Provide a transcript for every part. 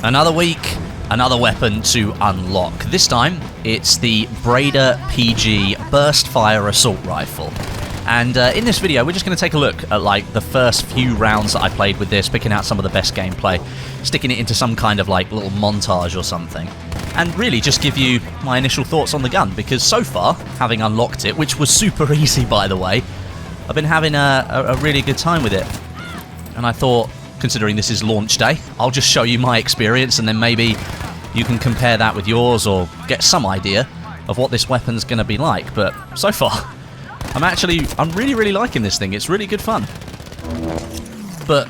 Another week, another weapon to unlock. This time, it's the Breda PG Burst Fire Assault Rifle. And in this video, we're just going to take a look at like the first few rounds that I played with this, picking out some of the best gameplay, sticking it into some kind of like little montage or something, and really just give you my initial thoughts on the gun, because so far, having unlocked it, which was super easy by the way, I've been having a really good time with it. And I thought, considering this is launch day, I'll just show you my experience and then maybe you can compare that with yours or get some idea of what this weapon's going to be like. But so far, I'm really liking this thing. It's really good fun. But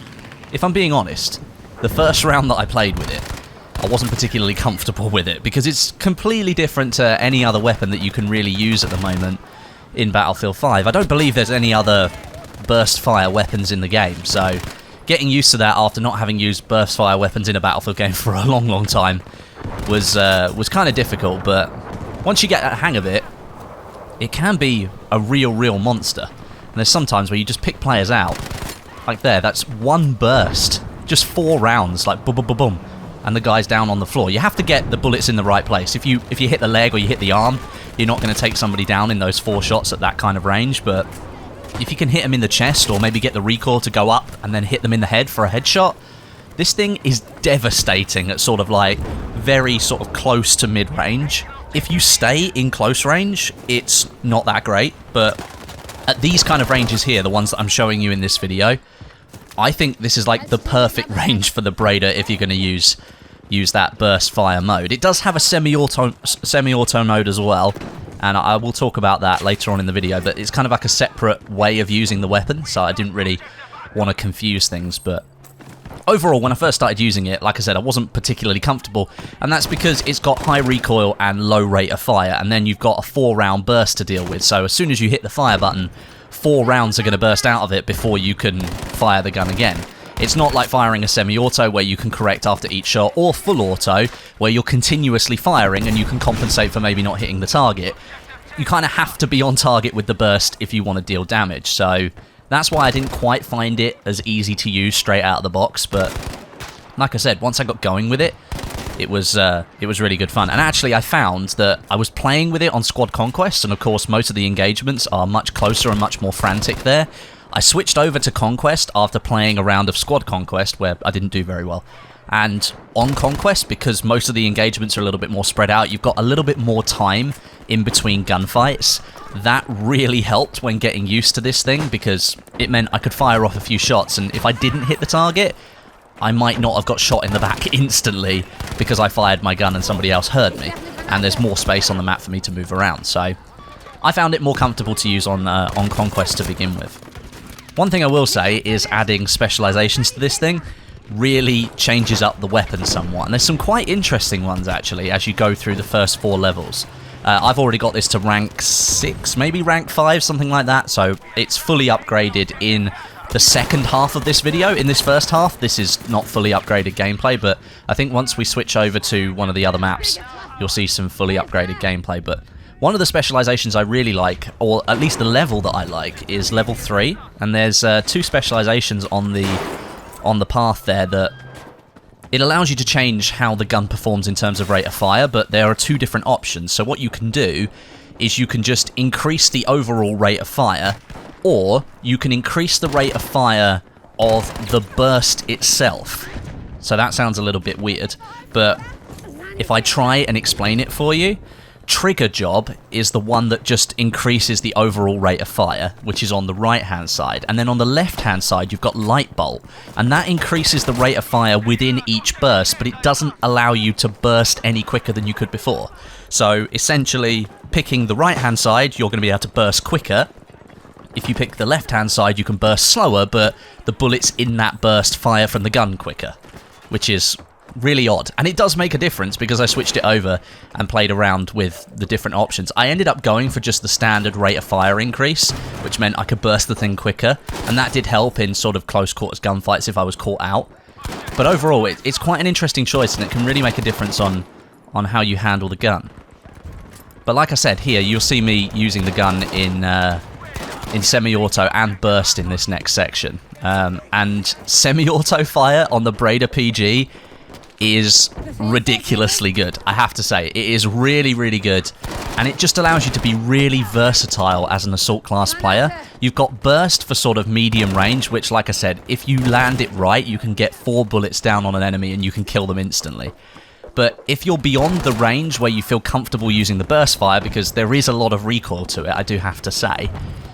if I'm being honest, the first round that I played with it, I wasn't particularly comfortable with it because it's completely different to any other weapon that you can really use at the moment in Battlefield 5. I don't believe there's any other burst fire weapons in the game, so getting used to that after not having used burst fire weapons in a Battlefield game for a long time was kind of difficult. But once you get a hang of it, it can be a real monster. And there's sometimes where you just pick players out, like there. That's one burst, just 4 rounds, like boom, boom, boom, boom, and the guy's down on the floor. You have to get the bullets in the right place. If you hit the leg or you hit the arm, you're not going to take somebody down in those 4 shots at that kind of range. But if you can hit them in the chest or maybe get the recoil to go up and then hit them in the head for a headshot, this thing is devastating at sort of like very sort of close to mid-range. If you stay in close range, it's not that great, but at these kind of ranges here, the ones that I'm showing you in this video, I think this is like the perfect range for the Breda if you're going to use that burst fire mode. It does have a semi-auto mode as well, and I will talk about that later on in the video, but it's kind of like a separate way of using the weapon, so I didn't really want to confuse things. But overall, when I first started using it, like I said, I wasn't particularly comfortable, and that's because it's got high recoil and low rate of fire, and then you've got a 4-round burst to deal with, so as soon as you hit the fire button, 4 rounds are going to burst out of it before you can fire the gun again. It's not like firing a semi-auto where you can correct after each shot, or full auto where you're continuously firing and you can compensate for maybe not hitting the target. You kind of have to be on target with the burst if you want to deal damage, so that's why I didn't quite find it as easy to use straight out of the box. But like I said, once I got going with it, it was really good fun. And actually I found that I was playing with it on Squad Conquest, and of course most of the engagements are much closer and much more frantic there. I switched over to Conquest after playing a round of Squad Conquest where I didn't do very well. And on Conquest, because most of the engagements are a little bit more spread out, you've got a little bit more time in between gunfights. That really helped when getting used to this thing, because it meant I could fire off a few shots, and if I didn't hit the target, I might not have got shot in the back instantly because I fired my gun and somebody else heard me, and there's more space on the map for me to move around. So I found it more comfortable to use on Conquest to begin with. One thing I will say is adding specializations to this thing really changes up the weapon somewhat, and there's some quite interesting ones actually as you go through the first 4 levels. I've already got this to rank 6, maybe rank 5, something like that, so it's fully upgraded in the second half of this video. In this first half, this is not fully upgraded gameplay, but I think once we switch over to one of the other maps, you'll see some fully upgraded gameplay. But one of the specializations I really like, or at least the level that I like, is level 3, and there's 2 specializations on the path there that it allows you to change how the gun performs in terms of rate of fire, but there are 2 different options. So what you can do is you can just increase the overall rate of fire, or you can increase the rate of fire of the burst itself. So that sounds a little bit weird, but if I try and explain it for you, Trigger Job is the one that just increases the overall rate of fire, which is on the right hand side, and then on the left hand side you've got Light Bolt, and that increases the rate of fire within each burst, but it doesn't allow you to burst any quicker than you could before. So essentially, picking the right hand side, you're going to be able to burst quicker. If you pick the left hand side, you can burst slower, but the bullets in that burst fire from the gun quicker, which is really odd. And it does make a difference because I switched it over and played around with the different options. I ended up going for just the standard rate of fire increase, which meant I could burst the thing quicker, and that did help in sort of close quarters gunfights if I was caught out. But overall, it's quite an interesting choice, and it can really make a difference on how you handle the gun. But like I said, here you'll see me using the gun in semi-auto and burst in this next section. And semi-auto fire on the Breda PG is ridiculously good, I have to say. It is really, really good, and it just allows you to be really versatile as an assault class player. You've got burst for sort of medium range, which, like I said, if you land it right, you can get 4 bullets down on an enemy and you can kill them instantly. But if you're beyond the range where you feel comfortable using the burst fire, because there is a lot of recoil to it, I do have to say,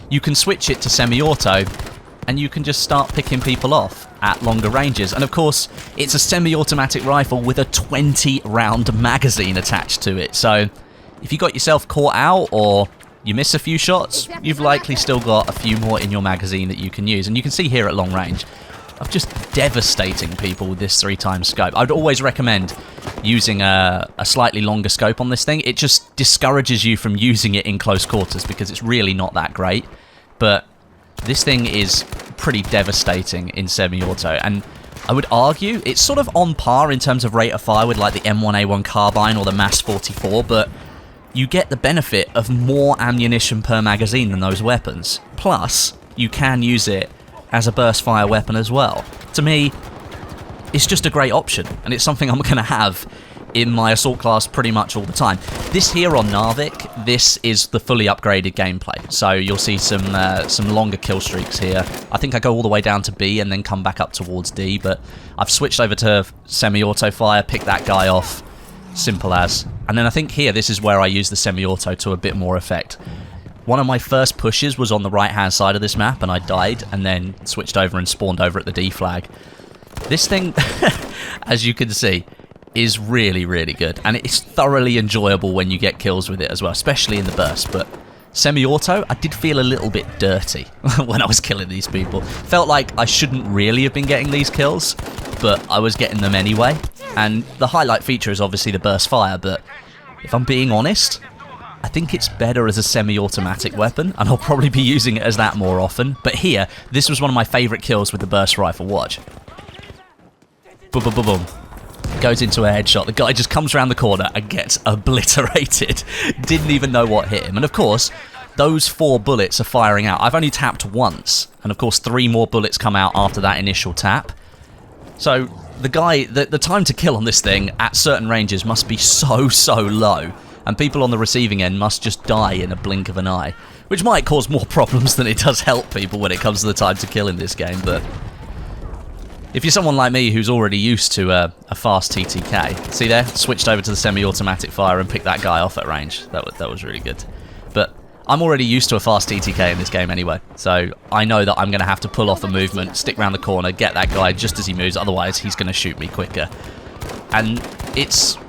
you can switch it to semi-auto, and you can just start picking people off at longer ranges. And of course, it's a semi-automatic rifle with a 20-round magazine attached to it. So if you got yourself caught out or you miss a few shots, you've likely still got a few more in your magazine that you can use. And you can see here at long range, I'm just devastating people with this 3x scope. I'd always recommend using a slightly longer scope on this thing. It just discourages you from using it in close quarters because it's really not that great. But this thing is pretty devastating in semi-auto, and I would argue it's sort of on par in terms of rate of fire with like the M1A1 carbine or the MAS 44, but you get the benefit of more ammunition per magazine than those weapons. Plus, you can use it as a burst fire weapon as well. To me, it's just a great option, and it's something I'm going to have in my assault class pretty much all the time. This here on Narvik, this is the fully upgraded gameplay. So you'll see some longer kill streaks here. I think I go all the way down to B and then come back up towards D, but I've switched over to semi-auto fire, pick that guy off, simple as. And then I think here, this is where I use the semi-auto to a bit more effect. One of my first pushes was on the right-hand side of this map, and I died, and then switched over and spawned over at the D flag. This thing, as you can see, is really, really good, and it's thoroughly enjoyable when you get kills with it as well, especially in the burst. But semi-auto, I did feel a little bit dirty when I was killing these people. Felt like I shouldn't really have been getting these kills, but I was getting them anyway. And the highlight feature is obviously the burst fire, but if I'm being honest, I think it's better as a semi-automatic weapon, and I'll probably be using it as that more often. But here, this was one of my favourite kills with the burst rifle. Watch. Boom, boom, boom, boom. Goes into a headshot. The guy just comes around the corner and gets obliterated. Didn't even know what hit him. And of course, those 4 bullets are firing out. I've only tapped once, and of course 3 more bullets come out after that initial tap. So the guy, the time to kill on this thing at certain ranges must be so low, and people on the receiving end must just die in a blink of an eye, which might cause more problems than it does help people when it comes to the time to kill in this game. But if you're someone like me who's already used to a fast TTK, see there, switched over to the semi-automatic fire and picked that guy off at range. That was really good. But I'm already used to a fast TTK in this game anyway, so I know that I'm going to have to pull off a movement, stick around the corner, get that guy just as he moves, otherwise he's going to shoot me quicker. And it's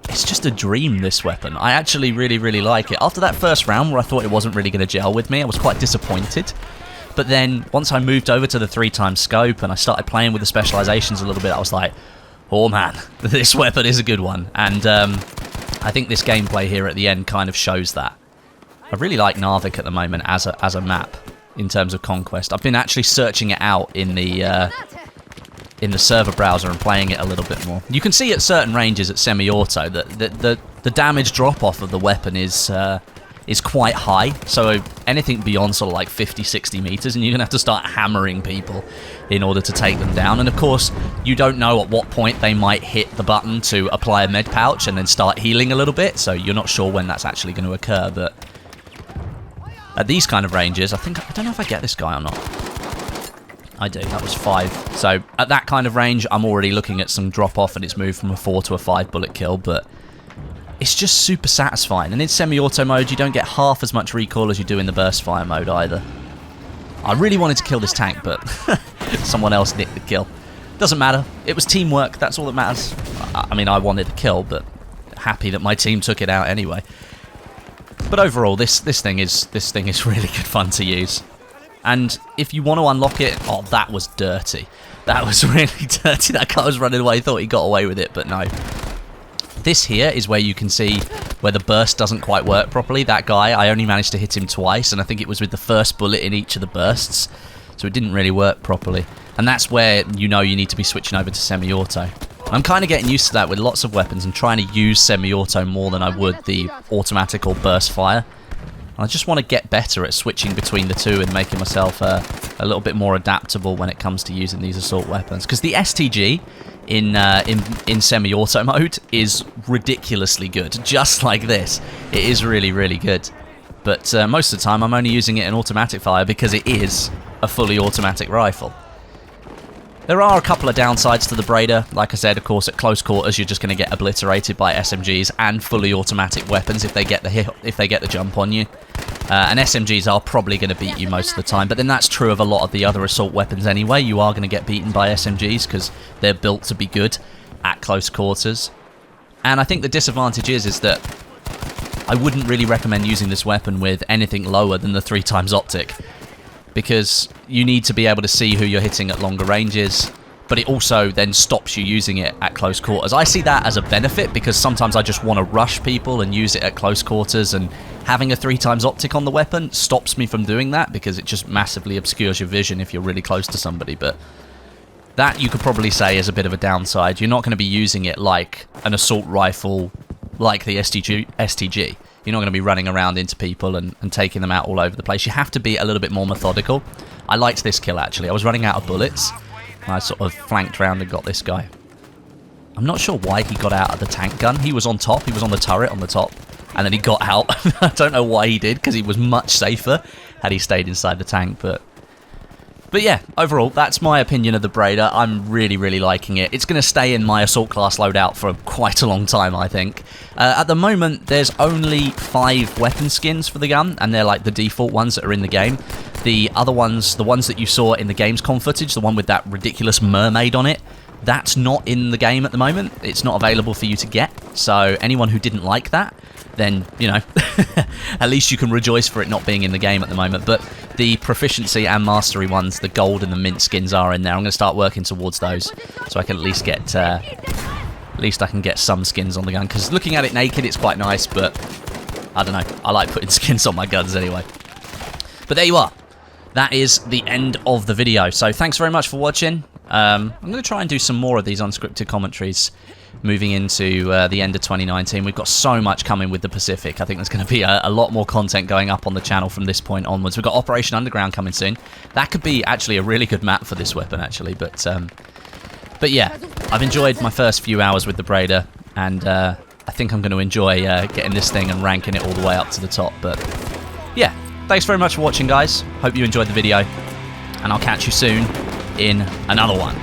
just a dream, this weapon. I actually really like it. After that first round where I thought it wasn't really going to gel with me, I was quite disappointed. But then, once I moved over to the 3x scope and I started playing with the specializations a little bit, I was like, oh man, this weapon is a good one. And I think this gameplay here at the end kind of shows that. I really like Narvik at the moment as a map in terms of conquest. I've been actually searching it out in the server browser and playing it a little bit more. You can see at certain ranges at semi-auto that the damage drop-off of the weapon is quite high, so anything beyond sort of like 50-60 meters and you're gonna have to start hammering people in order to take them down. And of course you don't know at what point they might hit the button to apply a med pouch and then start healing a little bit, so you're not sure when that's actually going to occur. But at these kind of ranges, I don't know if I get this guy or not. I do, that was 5. So at that kind of range I'm already looking at some drop off, and it's moved from a 4 to a 5 bullet kill, but it's just super satisfying. And in semi-auto mode, you don't get half as much recoil as you do in the burst fire mode either. I really wanted to kill this tank, but someone else nicked the kill. Doesn't matter. It was teamwork. That's all that matters. I mean, I wanted the kill, but happy that my team took it out anyway. But overall, this thing is really good fun to use. And if you want to unlock it, oh, that was dirty. That was really dirty. That guy was running away. Thought he got away with it, but no. This here is where you can see where the burst doesn't quite work properly. That guy, I only managed to hit him twice, and I think it was with the first bullet in each of the bursts, so it didn't really work properly. And that's where you know you need to be switching over to semi-auto. I'm kind of getting used to that with lots of weapons and trying to use semi-auto more than I would the automatic or burst fire. I just want to get better at switching between the two and making myself a little bit more adaptable when it comes to using these assault weapons. Because the STG in semi-auto mode is ridiculously good. Just like this, it is really, really good. But most of the time I'm only using it in automatic fire because it is a fully automatic rifle. There are a couple of downsides to the Breda. Like I said, of course, at close quarters you're just going to get obliterated by SMGs and fully automatic weapons if they get the jump on you. And SMGs are probably going to beat you most of the time, but then that's true of a lot of the other assault weapons anyway. You are going to get beaten by SMGs because they're built to be good at close quarters. And I think the disadvantage is that I wouldn't really recommend using this weapon with anything lower than the 3x optic, because you need to be able to see who you're hitting at longer ranges, but it also then stops you using it at close quarters. I see that as a benefit because sometimes I just want to rush people and use it at close quarters, and having a 3x optic on the weapon stops me from doing that because it just massively obscures your vision if you're really close to somebody. But that you could probably say is a bit of a downside. You're not going to be using it like an assault rifle like the STG. You're not going to be running around into people and taking them out all over the place. You have to be a little bit more methodical. I liked this kill, actually. I was running out of bullets. I sort of flanked around and got this guy. I'm not sure why he got out of the tank gun. He was on top. He was on the turret on the top. And then he got out. I don't know why he did, because he was much safer had he stayed inside the tank. But yeah, overall, that's my opinion of the Breda. I'm really, really liking it. It's going to stay in my assault class loadout for quite a long time, I think. At the moment, there's only 5 weapon skins for the gun, and they're like the default ones that are in the game. The other ones, the ones that you saw in the Gamescom footage, the one with that ridiculous mermaid on it, that's not in the game at the moment. It's not available for you to get. So anyone who didn't like that, then, you know, at least you can rejoice for it not being in the game at the moment. But the proficiency and mastery ones, the gold and the mint skins, are in there. I'm going to start working towards those so I can at least get, at least I can get some skins on the gun. Because looking at it naked, it's quite nice, but I don't know. I like putting skins on my guns anyway. But there you are. That is the end of the video. So thanks very much for watching. I'm going to try and do some more of these unscripted commentaries moving into the end of 2019. We've got so much coming with the Pacific. I think there's going to be a lot more content going up on the channel from this point onwards. We've got Operation Underground coming soon. That could be actually a really good map for this weapon, actually. But yeah, I've enjoyed my first few hours with the Breda, and I think I'm going to enjoy getting this thing and ranking it all the way up to the top. But yeah, thanks very much for watching, guys. Hope you enjoyed the video, and I'll catch you soon in another one.